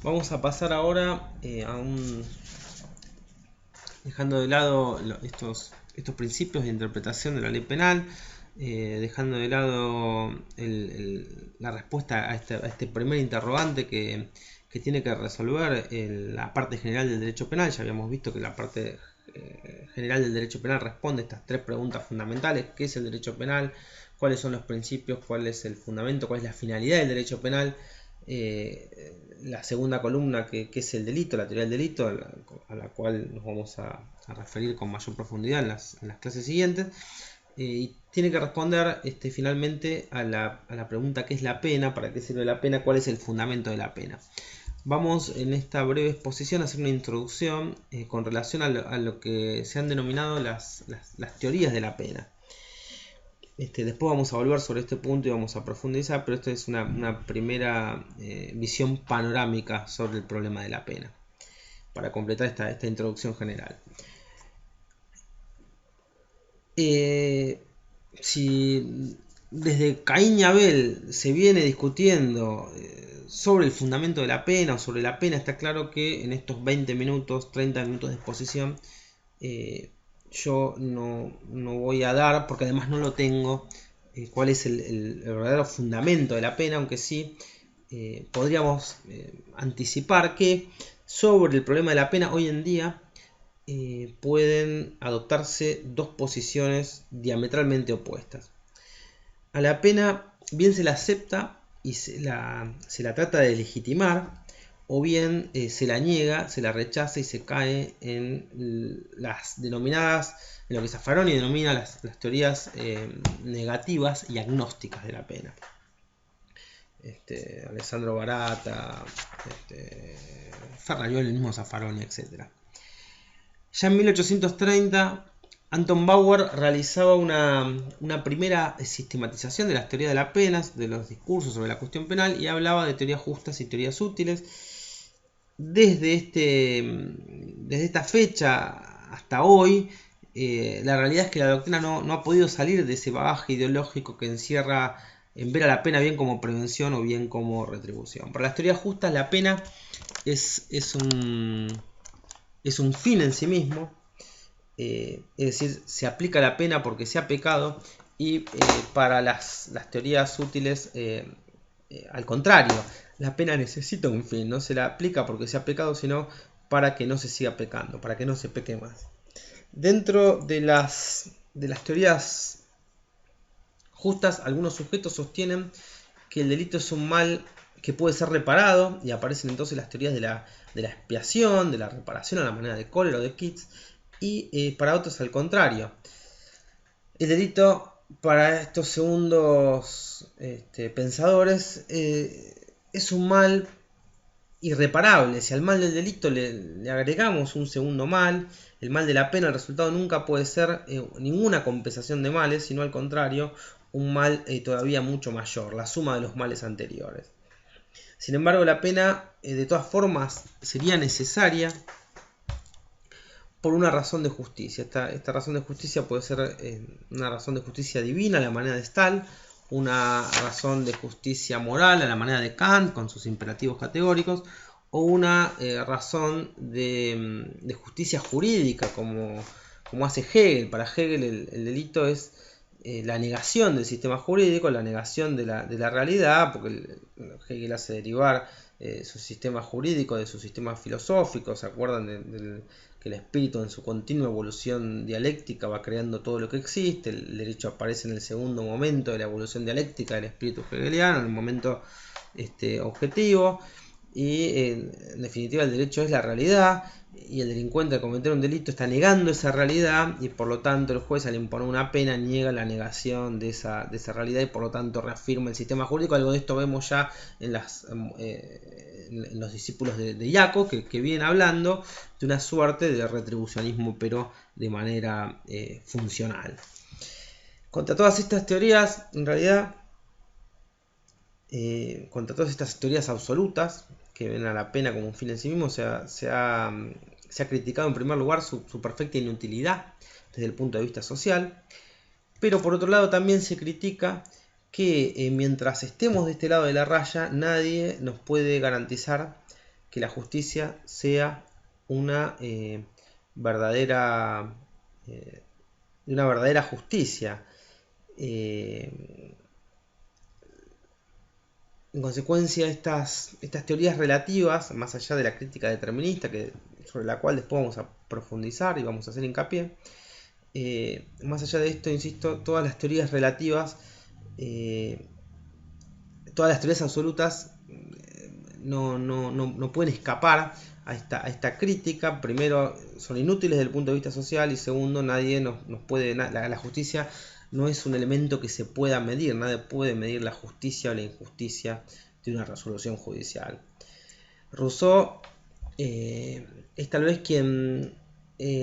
Vamos a pasar ahora dejando de lado estos principios de interpretación de la ley penal, dejando de lado la respuesta a este primer interrogante que tiene que resolver la parte general del derecho penal. Ya habíamos visto que la parte general del derecho penal responde a estas tres preguntas fundamentales: ¿qué es el derecho penal? ¿Cuáles son los principios? ¿Cuál es el fundamento? ¿Cuál es la finalidad del derecho penal? La segunda columna, que es el delito, la teoría del delito, a la cual nos vamos a referir con mayor profundidad en las clases siguientes. Y tiene que responder finalmente a la pregunta: ¿qué es la pena? ¿Para qué sirve la pena? ¿Cuál es el fundamento de la pena? Vamos en esta breve exposición a hacer una introducción con relación a lo que se han denominado las teorías de la pena. Después vamos a volver sobre este punto y vamos a profundizar, pero esto es una primera visión panorámica sobre el problema de la pena, para completar esta introducción general. Si desde Caín y Abel se viene discutiendo sobre el fundamento de la pena o sobre la pena, está claro que en estos 20 minutos, 30 minutos de exposición, yo no voy a dar, porque además no lo tengo, cuál es el verdadero fundamento de la pena, aunque sí podríamos anticipar que sobre el problema de la pena hoy en día pueden adoptarse dos posiciones diametralmente opuestas. A la pena bien se la acepta y se la trata de legitimar, o bien se la niega, se la rechaza y se cae en las denominadas, en lo que Zaffaroni denomina las teorías negativas y agnósticas de la pena. Alessandro Barata, Ferrarioli, el mismo Zaffaroni, etc. Ya en 1830, Anton Bauer realizaba una primera sistematización de las teorías de la pena, de los discursos sobre la cuestión penal, y hablaba de teorías justas y teorías útiles. Desde esta fecha hasta hoy, la realidad es que la doctrina no ha podido salir de ese bagaje ideológico que encierra en ver a la pena bien como prevención o bien como retribución. Para las teorías justas, la pena es un fin en sí mismo, es decir, se aplica la pena porque se ha pecado, y para las teorías útiles, al contrario, la pena necesita un fin, no se la aplica porque se ha pecado, sino para que no se siga pecando, para que no se peque más. Dentro de las teorías justas, algunos sujetos sostienen que el delito es un mal que puede ser reparado, y aparecen entonces las teorías de la expiación, de la reparación a la manera de Kohler o de Keats, y para otros al contrario. El delito para estos segundos pensadores es un mal irreparable. Si al mal del delito le agregamos un segundo mal, el mal de la pena, el resultado nunca puede ser ninguna compensación de males, sino al contrario, un mal todavía mucho mayor, la suma de los males anteriores. Sin embargo, la pena de todas formas sería necesaria por una razón de justicia. Esta razón de justicia puede ser una razón de justicia divina a la manera de Stahl, una razón de justicia moral a la manera de Kant con sus imperativos categóricos, o una razón de justicia jurídica como hace Hegel. Para Hegel el delito es la negación del sistema jurídico, la negación de la realidad, porque Hegel hace derivar su sistema jurídico de su sistema filosófico. ¿Se acuerdan que el espíritu en su continua evolución dialéctica va creando todo lo que existe? El derecho aparece en el segundo momento de la evolución dialéctica del espíritu hegeliano, en el momento objetivo, y en definitiva el derecho es la realidad, y el delincuente al cometer un delito está negando esa realidad, y por lo tanto el juez, al imponer una pena, niega la negación de esa realidad, y por lo tanto reafirma el sistema jurídico. Algo de esto vemos ya en los discípulos de Jaco, que vienen hablando de una suerte de retribucionismo, pero de manera funcional. Contra todas estas teorías, en realidad, contra todas estas teorías absolutas que ven a la pena como un fin en sí mismo, se ha criticado en primer lugar su perfecta inutilidad desde el punto de vista social, pero por otro lado también se critica que mientras estemos de este lado de la raya, nadie nos puede garantizar que la justicia sea una verdadera justicia. En consecuencia, estas teorías relativas, más allá de la crítica determinista, sobre la cual después vamos a profundizar y vamos a hacer hincapié, más allá de esto, insisto, todas las teorías relativas, todas las teorías absolutas no pueden escapar a esta crítica. Primero, son inútiles desde el punto de vista social, y segundo, nadie nos puede, la justicia no es un elemento que se pueda medir, nadie puede medir la justicia o la injusticia de una resolución judicial. Rousseau es tal vez quien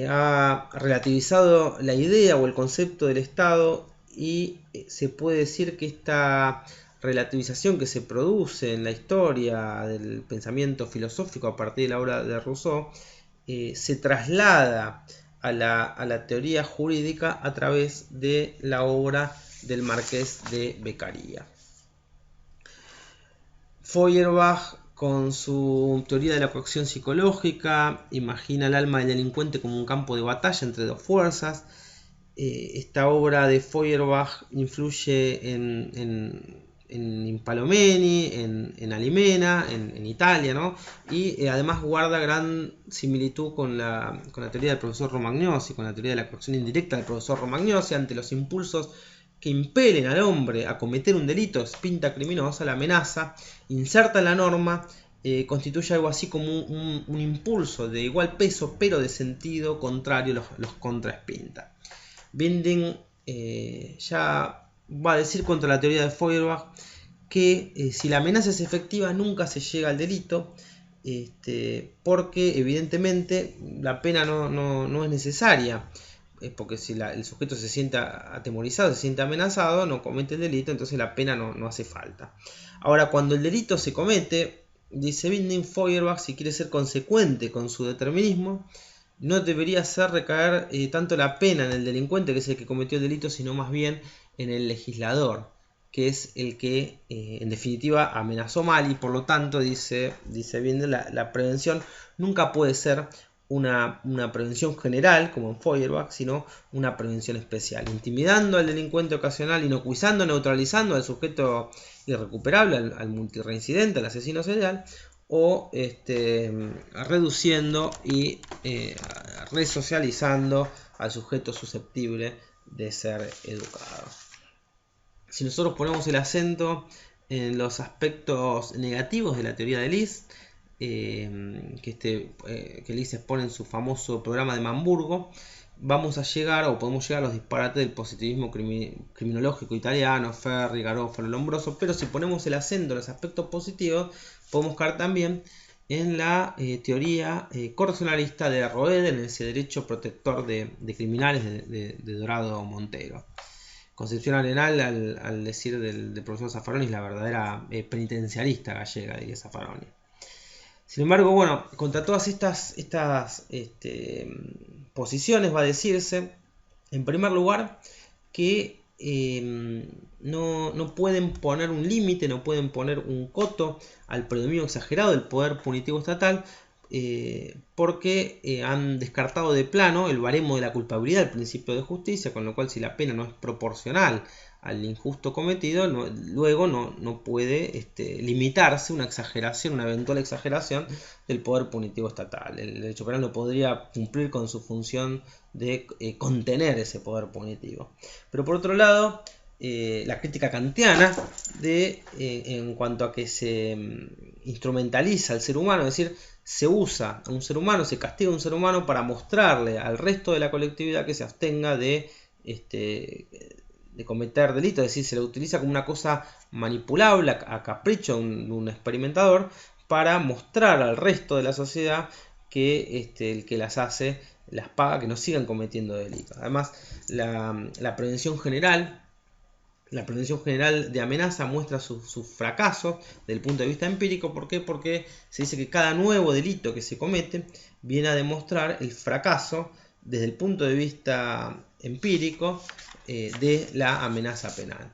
ha relativizado la idea o el concepto del Estado, y se puede decir que esta relativización que se produce en la historia del pensamiento filosófico a partir de la obra de Rousseau se traslada a la teoría jurídica a través de la obra del Marqués de Beccaria. Feuerbach, con su teoría de la coacción psicológica, imagina el alma del delincuente como un campo de batalla entre dos fuerzas. Esta obra de Feuerbach influye en Impalomeni, en Alimena, en Italia, ¿no? Y además guarda gran similitud con la teoría del profesor Romagnosi, con la teoría de la coacción indirecta del profesor Romagnosi. Ante los impulsos que impelen al hombre a cometer un delito, pinta criminosa, la amenaza, inserta en la norma, constituye algo así como un impulso de igual peso, pero de sentido contrario, los contraespinta. Binding ya va a decir contra la teoría de Feuerbach que si la amenaza es efectiva nunca se llega al delito, porque evidentemente la pena no es necesaria, porque si el sujeto se siente atemorizado, se siente amenazado, no comete el delito, entonces la pena no hace falta. Ahora, cuando el delito se comete, dice Binding, Feuerbach, si quiere ser consecuente con su determinismo, no debería hacer recaer tanto la pena en el delincuente, que es el que cometió el delito, sino más bien en el legislador, que es el que en definitiva amenazó mal, y por lo tanto, dice bien, la prevención nunca puede ser una prevención general como en Feuerbach, sino una prevención especial, intimidando al delincuente ocasional, inocuizando, neutralizando al sujeto irrecuperable, al multireincidente, al asesino serial, o reduciendo y resocializando al sujeto susceptible de ser educado. Si nosotros ponemos el acento en los aspectos negativos de la teoría de List, que List expone en su famoso programa de Hamburgo, vamos a llegar, o podemos llegar, a los disparates del positivismo criminológico italiano, Ferri, Garofalo, Lombroso. Pero si ponemos el acento en los aspectos positivos, podemos caer también en la teoría correccionalista de Roeder, en ese derecho protector de criminales de Dorado Montero. Concepción Arenal, al decir del profesor Zaffaroni, es la verdadera penitenciarista gallega, diría Zaffaroni. Sin embargo, bueno, contra todas estas posiciones va a decirse, en primer lugar, que no pueden poner un límite, no pueden poner un coto al predominio exagerado del poder punitivo estatal, porque han descartado de plano el baremo de la culpabilidad, el principio de justicia, con lo cual si la pena no es proporcional al injusto cometido, luego no puede limitarse una exageración, una eventual exageración del poder punitivo estatal. El derecho penal no podría cumplir con su función de contener ese poder punitivo. Pero por otro lado, la crítica kantiana en cuanto a que se instrumentaliza al ser humano, es decir, se usa a un ser humano, se castiga a un ser humano para mostrarle al resto de la colectividad que se abstenga de cometer delitos, es decir, se le utiliza como una cosa manipulable a capricho de un experimentador para mostrar al resto de la sociedad que el que las hace las paga, que no sigan cometiendo delitos. Además, la prevención general de amenaza muestra su fracaso desde el punto de vista empírico. ¿Por qué? Porque se dice que cada nuevo delito que se comete viene a demostrar el fracaso desde el punto de vista empírico de la amenaza penal.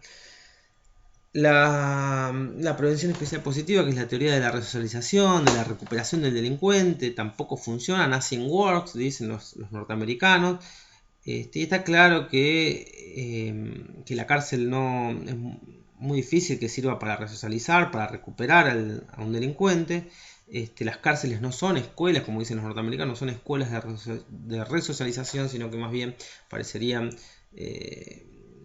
La prevención especial positiva, que es la teoría de la resocialización, de la recuperación del delincuente, tampoco funciona. Nothing works, dicen los norteamericanos. Y está claro que la cárcel no es muy difícil que sirva para resocializar, para recuperar a un delincuente. Las cárceles no son escuelas, como dicen los norteamericanos, no son escuelas de resocialización, sino que más bien parecerían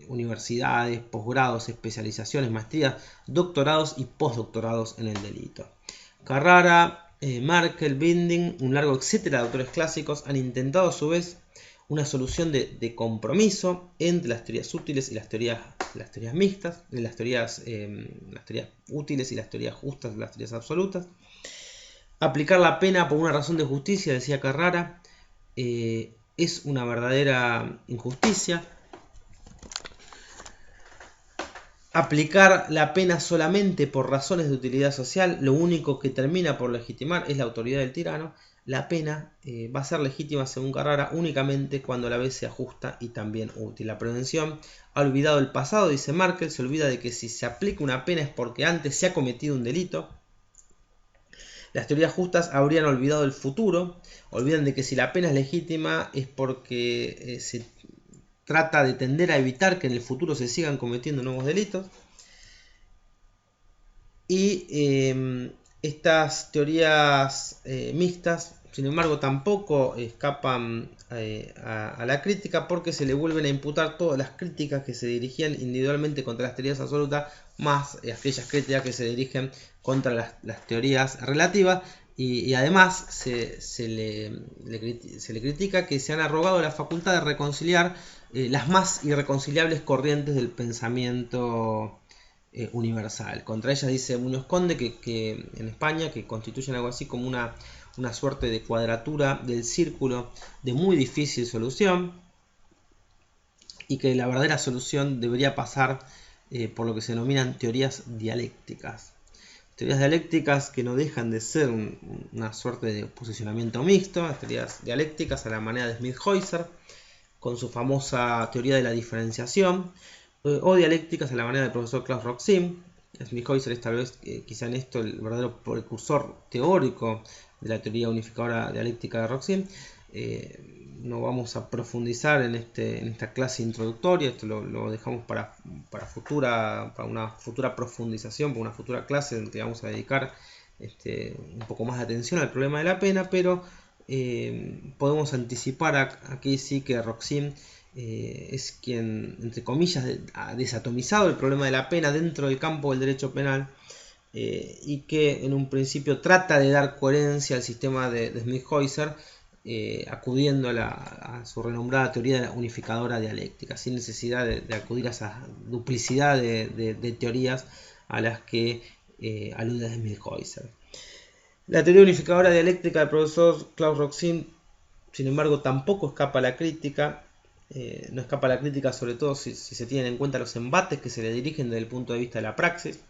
universidades, posgrados, especializaciones, maestrías, doctorados y postdoctorados en el delito. Carrara, Markel, Binding, un largo etcétera de autores clásicos han intentado a su vez una solución de compromiso entre las teorías útiles y las teorías mixtas, las teorías útiles y las teorías justas, las teorías absolutas. Aplicar la pena por una razón de justicia, decía Carrara, es una verdadera injusticia. Aplicar la pena solamente por razones de utilidad social, lo único que termina por legitimar es la autoridad del tirano. La pena va a ser legítima, según Carrara, únicamente cuando la vez sea justa y también útil. La prevención ha olvidado el pasado, dice Markel, se olvida de que si se aplica una pena es porque antes se ha cometido un delito. Las teorías justas habrían olvidado el futuro, olvidan de que si la pena es legítima es porque se trata de tender a evitar que en el futuro se sigan cometiendo nuevos delitos. Y estas teorías mixtas, sin embargo, tampoco escapan a la crítica, porque se le vuelven a imputar todas las críticas que se dirigían individualmente contra las teorías absolutas, más aquellas críticas que se dirigen contra las teorías relativas. Y además se le critica que se han arrogado la facultad de reconciliar las más irreconciliables corrientes del pensamiento universal. Contra ellas dice Muñoz Conde que en España, que constituyen algo así como una suerte de cuadratura del círculo de muy difícil solución, y que la verdadera solución debería pasar por lo que se denominan teorías dialécticas. Teorías dialécticas que no dejan de ser una suerte de posicionamiento mixto, las teorías dialécticas a la manera de Smith-Heuser, con su famosa teoría de la diferenciación, o dialécticas a la manera del profesor Klaus Roxin. Smith-Heuser es tal vez quizá en esto el verdadero precursor teórico de la teoría unificadora dialéctica de Roxin. No vamos a profundizar en esta clase introductoria, esto lo dejamos para una futura profundización, para una futura clase en que vamos a dedicar un poco más de atención al problema de la pena, pero podemos anticipar aquí sí que Roxin es quien, entre comillas, ha desatomizado el problema de la pena dentro del campo del derecho penal, y que en un principio trata de dar coherencia al sistema de Smith-Heuser, acudiendo a su renombrada teoría unificadora dialéctica, sin necesidad de acudir a esa duplicidad de teorías a las que alude Smith-Heuser. La teoría unificadora dialéctica del profesor Klaus Roxin, sin embargo, tampoco escapa a la crítica. No escapa a la crítica, sobre todo si se tienen en cuenta los embates que se le dirigen desde el punto de vista de la praxis.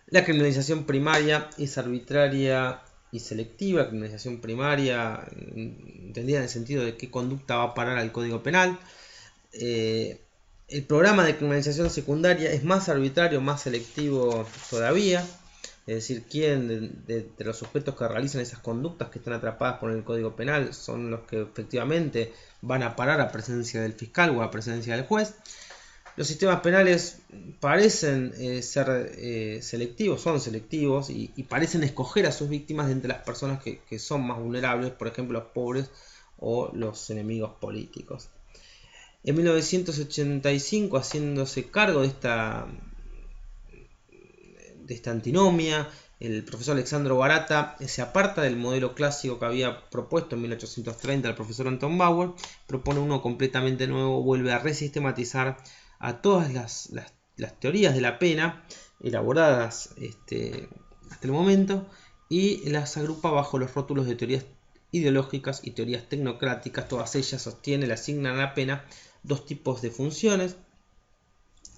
La criminalización primaria es arbitraria y selectiva. Criminalización primaria, entendida en el sentido de qué conducta va a parar al Código Penal. El programa de criminalización secundaria es más arbitrario, más selectivo todavía. Es decir, quién de los sujetos que realizan esas conductas que están atrapadas por el Código Penal son los que efectivamente van a parar a presencia del fiscal o a presencia del juez. Los sistemas penales parecen ser selectivos, son selectivos y parecen escoger a sus víctimas de entre las personas que son más vulnerables, por ejemplo los pobres o los enemigos políticos. En 1985, haciéndose cargo de esta antinomia, el profesor Alexandro Barata se aparta del modelo clásico que había propuesto en 1830 el profesor Anton Bauer, propone uno completamente nuevo, vuelve a resistematizar a todas las teorías de la pena elaboradas hasta el momento, y las agrupa bajo los rótulos de teorías ideológicas y teorías tecnocráticas. Todas ellas sostienen, le asignan a la pena dos tipos de funciones.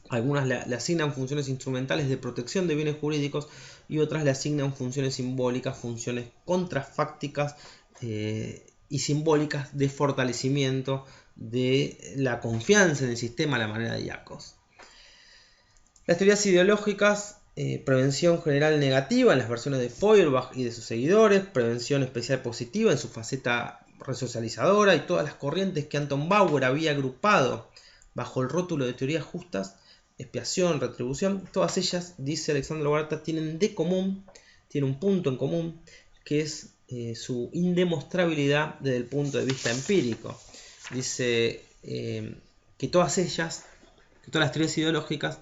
Algunas le asignan funciones instrumentales de protección de bienes jurídicos y otras le asignan funciones simbólicas, funciones contrafácticas y simbólicas de fortalecimiento de la confianza en el sistema a la manera de Jacobs. Las teorías ideológicas, prevención general negativa en las versiones de Feuerbach y de sus seguidores, prevención especial positiva en su faceta resocializadora, y todas las corrientes que Anton Bauer había agrupado bajo el rótulo de teorías justas, expiación, retribución, todas ellas, dice Alexandro Barata, tienen un punto en común, que es su indemostrabilidad desde el punto de vista empírico. Dice que todas ellas, que todas las teorías ideológicas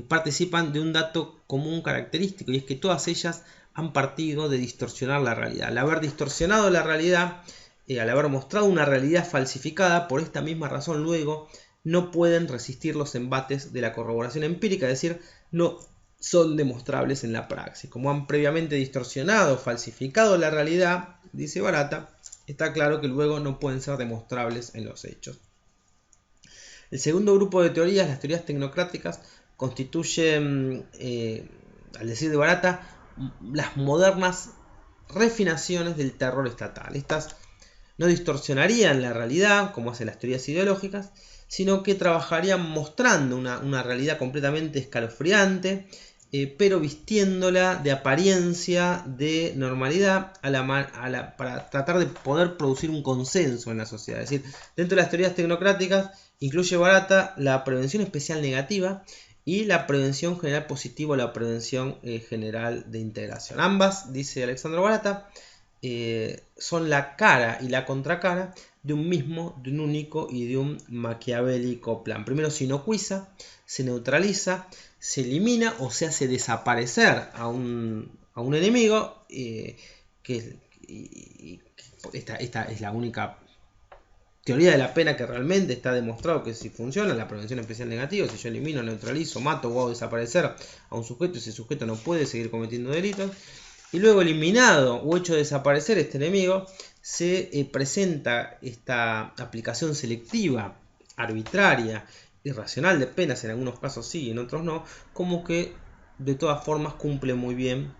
participan de un dato común característico, y es que todas ellas han partido de distorsionar la realidad. Al haber distorsionado la realidad, al haber mostrado una realidad falsificada, por esta misma razón luego no pueden resistir los embates de la corroboración empírica, es decir, no son demostrables en la praxis. Como han previamente distorsionado, falsificado la realidad, dice Barata, está claro que luego no pueden ser demostrables en los hechos. El segundo grupo de teorías, las teorías tecnocráticas, constituyen, al decir de Barata, las modernas refinaciones del terror estatal. Estas no distorsionarían la realidad, como hacen las teorías ideológicas, sino que trabajarían mostrando una realidad completamente escalofriante, pero vistiéndola de apariencia de normalidad para tratar de poder producir un consenso en la sociedad. Es decir, dentro de las teorías tecnocráticas incluye Barata la prevención especial negativa y la prevención general positiva o la prevención general de integración. Ambas, dice Alexandro Barata, son la cara y la contracara de un único y de un maquiavélico plan. Primero se inocuiza, se neutraliza, se elimina o se hace desaparecer a un enemigo, esta es la única teoría de la pena que realmente está demostrado que si funciona, la prevención especial negativa. Si yo elimino, neutralizo, mato o hago desaparecer a un sujeto, ese sujeto no puede seguir cometiendo delitos. Y luego, eliminado o hecho desaparecer este enemigo, se presenta esta aplicación selectiva, arbitraria, irracional de penas, en algunos casos sí y en otros no, como que de todas formas cumple muy bien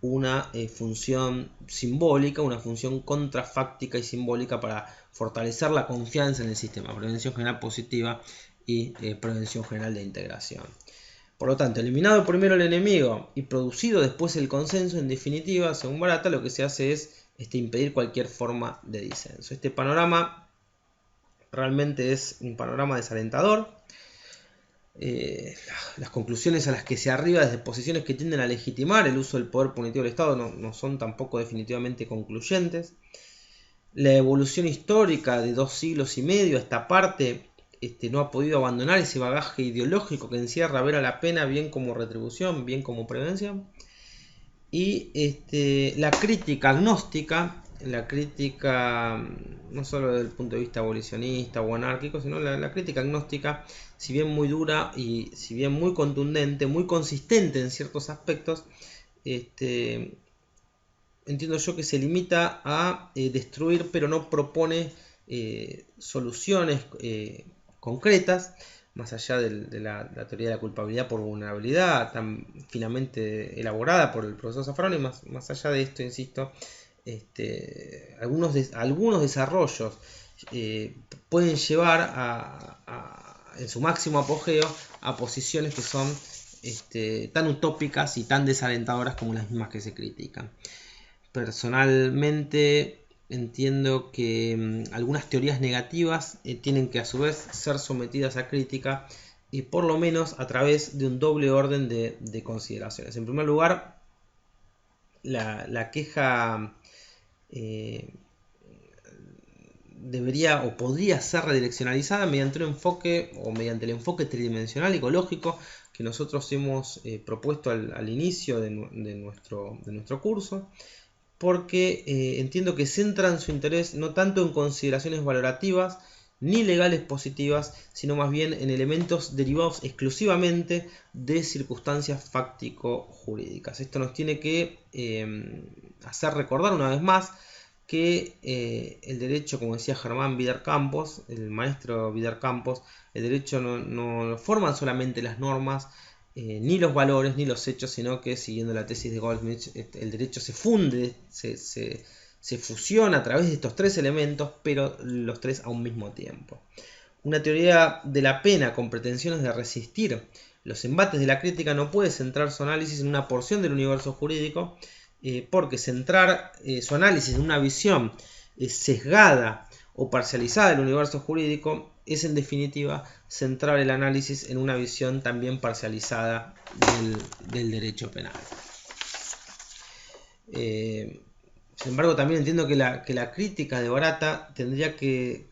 una función simbólica, una función contrafáctica y simbólica para fortalecer la confianza en el sistema, prevención general positiva y prevención general de integración. Por lo tanto, eliminado primero el enemigo y producido después el consenso, en definitiva, según Barata, lo que se hace es impedir cualquier forma de disenso. Este panorama realmente es un panorama desalentador. Las conclusiones a las que se arriba desde posiciones que tienden a legitimar el uso del poder punitivo del Estado no son tampoco definitivamente concluyentes. La evolución histórica de 2 siglos y medio a esta parte no ha podido abandonar ese bagaje ideológico que encierra ver a la pena bien como retribución, bien como prevención. Y la crítica agnóstica, la crítica no solo desde el punto de vista abolicionista o anárquico, sino la crítica agnóstica, si bien muy dura y si bien muy contundente, muy consistente en ciertos aspectos, entiendo yo que se limita a destruir, pero no propone soluciones concretas, más allá de la teoría de la culpabilidad por vulnerabilidad, tan finamente elaborada por el profesor Zaffaroni. Más allá de esto, insisto, algunos desarrollos pueden llevar en su máximo apogeo a posiciones que son tan utópicas y tan desalentadoras como las mismas que se critican. Personalmente entiendo que algunas teorías negativas tienen que a su vez ser sometidas a crítica, y por lo menos a través de un doble orden de consideraciones. En primer lugar, la queja debería o podría ser redireccionalizada mediante un enfoque o mediante el enfoque tridimensional ecológico que nosotros hemos propuesto al inicio de nuestro curso, porque entiendo que centran su interés no tanto en consideraciones valorativas ni legales positivas, sino más bien en elementos derivados exclusivamente de circunstancias fáctico-jurídicas. Esto nos tiene que hacer recordar una vez más que el derecho, como decía Germán Vidar Campos, el maestro Vidar Campos, el derecho no forman solamente las normas, ni los valores ni los hechos, sino que, siguiendo la tesis de Goldsmith, el derecho se funde, se fusiona a través de estos tres elementos, pero los tres a un mismo tiempo. Una teoría de la pena con pretensiones de resistir los embates de la crítica no puede centrar su análisis en una porción del universo jurídico, porque centrar su análisis en una visión sesgada o parcializada del universo jurídico es en definitiva centrar el análisis en una visión también parcializada del derecho penal. Sin embargo, también entiendo que la crítica de Barata tendría que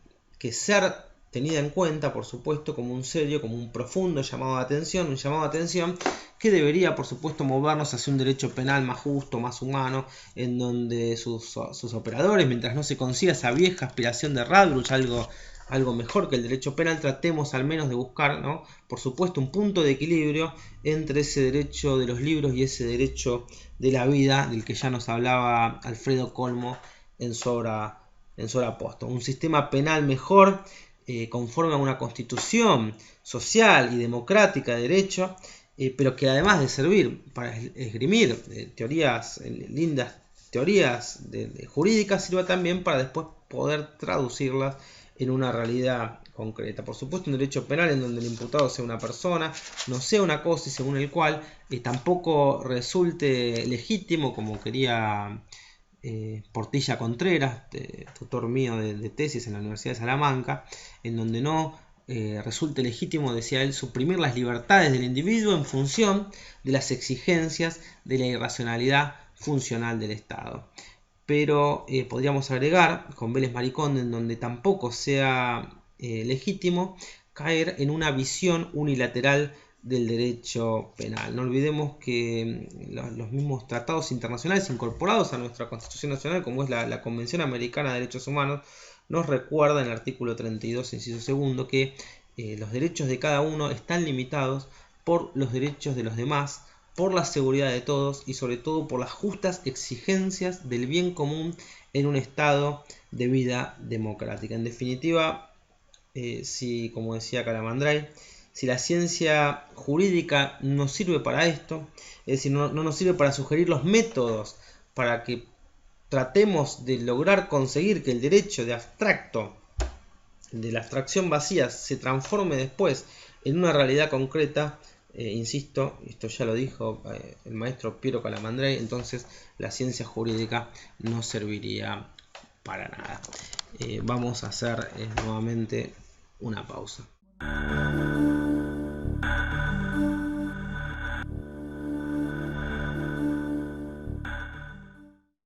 ser tenida en cuenta, por supuesto, como un serio, como un profundo llamado de atención, un llamado de atención que debería, por supuesto, movernos hacia un derecho penal más justo, más humano, en donde sus operadores, mientras no se consiga esa vieja aspiración de Radbruch, algo mejor que el derecho penal, tratemos al menos de buscar, ¿no?, por supuesto, un punto de equilibrio entre ese derecho de los libros y ese derecho de la vida, del que ya nos hablaba Alfredo Colmo en su obra Póstumo. Un sistema penal mejor, conforme a una constitución social y democrática de derecho, pero que además de servir para esgrimir lindas teorías jurídicas, sirva también para después poder traducirlas en una realidad concreta. Por supuesto, un derecho penal en donde el imputado sea una persona, no sea una cosa, y según el cual tampoco resulte legítimo, como quería Portilla Contreras, tutor mío de tesis en la Universidad de Salamanca, en donde no resulte legítimo, decía él, suprimir las libertades del individuo en función de las exigencias de la irracionalidad funcional del Estado. Pero podríamos agregar, con Vélez Mariconde, en donde tampoco sea legítimo caer en una visión unilateral del derecho penal. No olvidemos que los mismos tratados internacionales incorporados a nuestra Constitución Nacional, como es la Convención Americana de Derechos Humanos, nos recuerda en el artículo 32, inciso segundo, que los derechos de cada uno están limitados por los derechos de los demás, por la seguridad de todos y sobre todo por las justas exigencias del bien común en un estado de vida democrática. En definitiva, si, como decía Calamandrei, si la ciencia jurídica nos sirve para esto, es decir, no nos sirve para sugerir los métodos para que tratemos de lograr conseguir que el derecho de abstracto, de la abstracción vacía, se transforme después en una realidad concreta, insisto, esto ya lo dijo el maestro Piero Calamandrei, entonces la ciencia jurídica no serviría para nada. Vamos a hacer nuevamente una pausa.